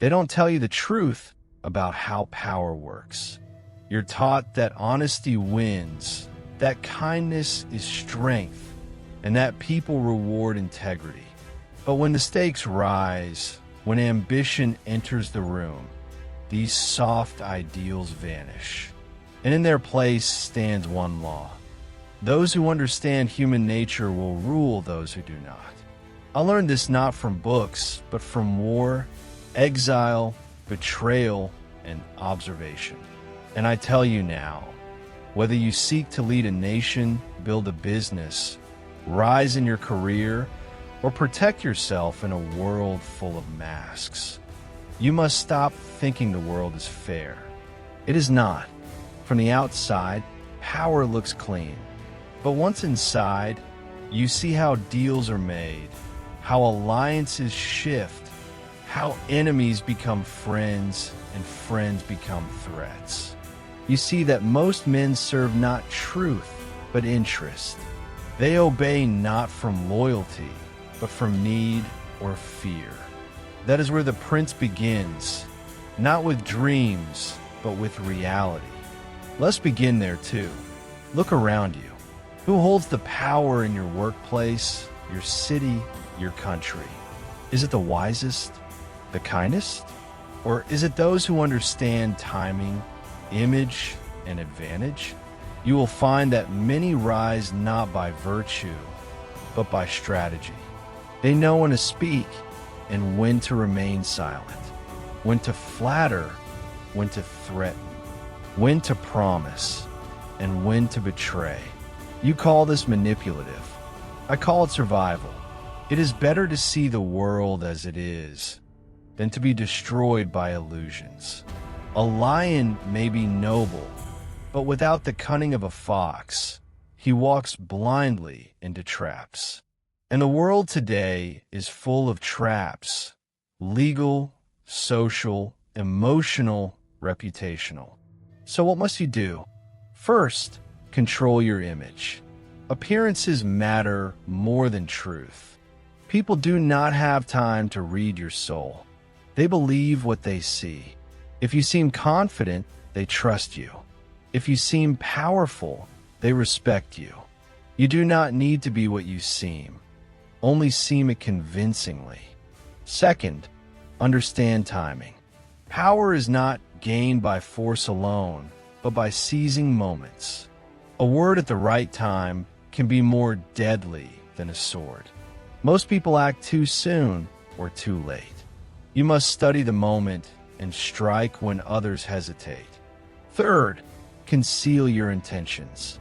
They don't tell you the truth about how power works. You're taught that honesty wins, that kindness is strength, and that people reward integrity. But when the stakes rise, when ambition enters the room, these soft ideals vanish. And in their place stands one law. Those who understand human nature will rule those who do not. I learned this not from books, but from war, exile, betrayal, and observation. And I tell you now, whether you seek to lead a nation, build a business, rise in your career, or protect yourself in a world full of masks, you must stop thinking the world is fair. It is not. From the outside, power looks clean. But once inside, you see how deals are made, how alliances shift, how enemies become friends and friends become threats. You see that most men serve not truth, but interest. They obey not from loyalty, but from need or fear. That is where the prince begins, not with dreams, but with reality. Let's begin there too. Look around you. Who holds the power in your workplace, your city, your country? Is it the wisest, the kindest? Or is it those who understand timing, image, and advantage? You will find that many rise not by virtue, but by strategy. They know when to speak and when to remain silent, when to flatter, when to threaten, when to promise, and when to betray. You call this manipulative. I call it survival. It is better to see the world as it is than to be destroyed by illusions. A lion may be noble, but without the cunning of a fox, he walks blindly into traps. And the world today is full of traps, legal, social, emotional, reputational. So what must you do? First, control your image. Appearances matter more than truth. People do not have time to read your soul. They believe what they see. If you seem confident, they trust you. If you seem powerful, they respect you. You do not need to be what you seem. Only seem it convincingly. Second, understand timing. Power is not gained by force alone, but by seizing moments. A word at the right time can be more deadly than a sword. Most people act too soon or too late. You must study the moment and strike when others hesitate. Third, conceal your intentions.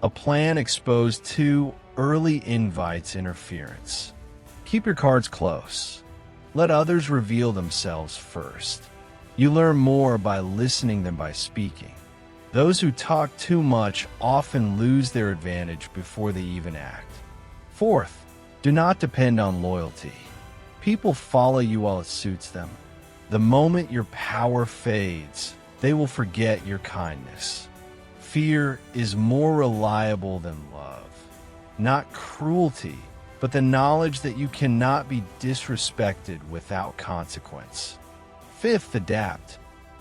A plan exposed too early invites interference. Keep your cards close. Let others reveal themselves first. You learn more by listening than by speaking. Those who talk too much often lose their advantage before they even act. Fourth, do not depend on loyalty. People follow you while it suits them. The moment your power fades, they will forget your kindness. Fear is more reliable than love. Not cruelty, but the knowledge that you cannot be disrespected without consequence. Fifth, adapt.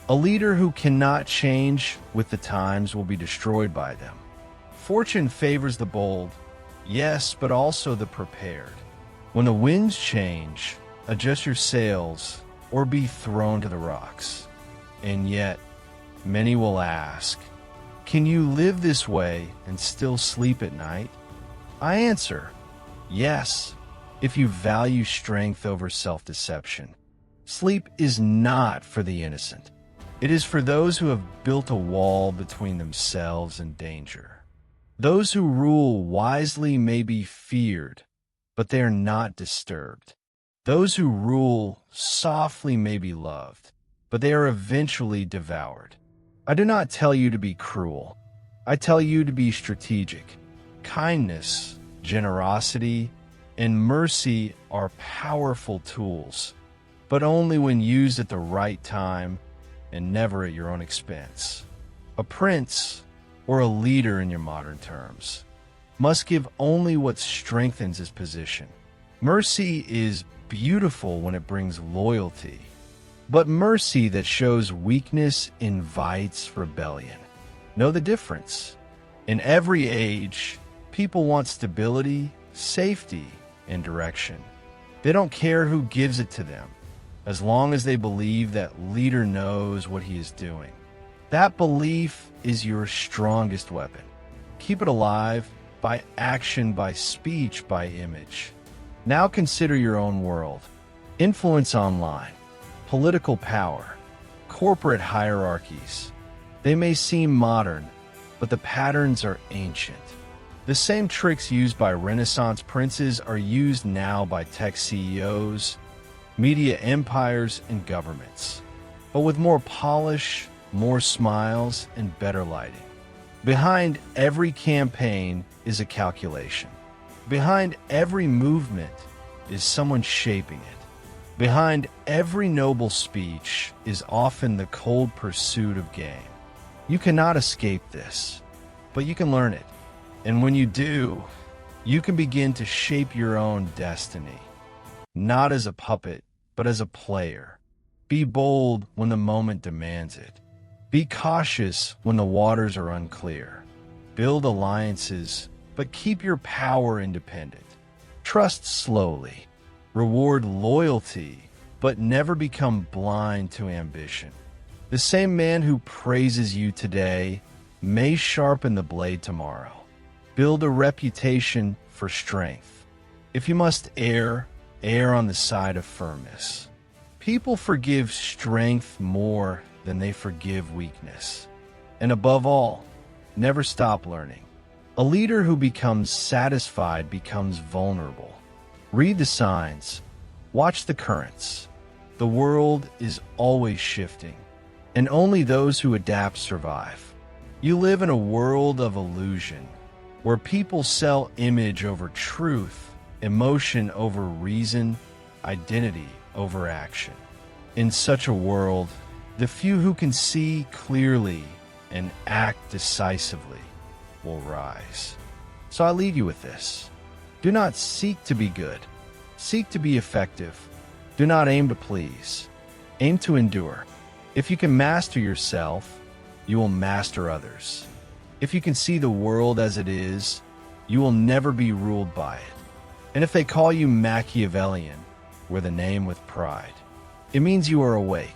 A leader who cannot change with the times will be destroyed by them. Fortune favors the bold, yes, but also the prepared. When the winds change, adjust your sails or be thrown to the rocks. And yet, many will ask, can you live this way and still sleep at night? I answer, yes, if you value strength over self-deception. Sleep is not for the innocent. It is for those who have built a wall between themselves and danger. Those who rule wisely may be feared, but they are not disturbed. Those who rule softly may be loved, but they are eventually devoured. I do not tell you to be cruel. I tell you to be strategic. Kindness, generosity, and mercy are powerful tools, but only when used at the right time and never at your own expense. A prince, or a leader in your modern terms, must give only what strengthens his position. Mercy is beautiful when it brings loyalty, But mercy that shows weakness invites rebellion. Know the difference. In every age, people want stability, safety, and direction. They don't care who gives it to them, as long as they believe that leader knows what he is doing. That belief is your strongest weapon. Keep it alive by action, by speech, by image. Now consider your own world. Influence online, political power, corporate hierarchies. They may seem modern, but the patterns are ancient. The same tricks used by Renaissance princes are used now by tech CEOs, media empires, and governments, but with more polish, more smiles, and better lighting. Behind every campaign is a calculation. Behind every movement is someone shaping it. Behind every noble speech is often the cold pursuit of gain. You cannot escape this, but you can learn it. And when you do, you can begin to shape your own destiny, not as a puppet, but as a player. Be bold when the moment demands it. Be cautious when the waters are unclear. Build alliances, but keep your power independent. Trust slowly. Reward loyalty, but never become blind to ambition. The same man who praises you today may sharpen the blade tomorrow. Build a reputation for strength. If you must err, err on the side of firmness. People forgive strength more than they forgive weakness. And above all, never stop learning. A leader who becomes satisfied becomes vulnerable. Read the signs. Watch the currents. The world is always shifting, and only those who adapt survive. You live in a world of illusion, where people sell image over truth, emotion over reason, identity over action. In such a world, the few who can see clearly and act decisively will rise. So I leave you with this. Do not seek to be good. Seek to be effective. Do not aim to please. Aim to endure. If you can master yourself, you will master others. If you can see the world as it is, you will never be ruled by it. And if they call you Machiavellian, wear the name with pride. It means you are awake.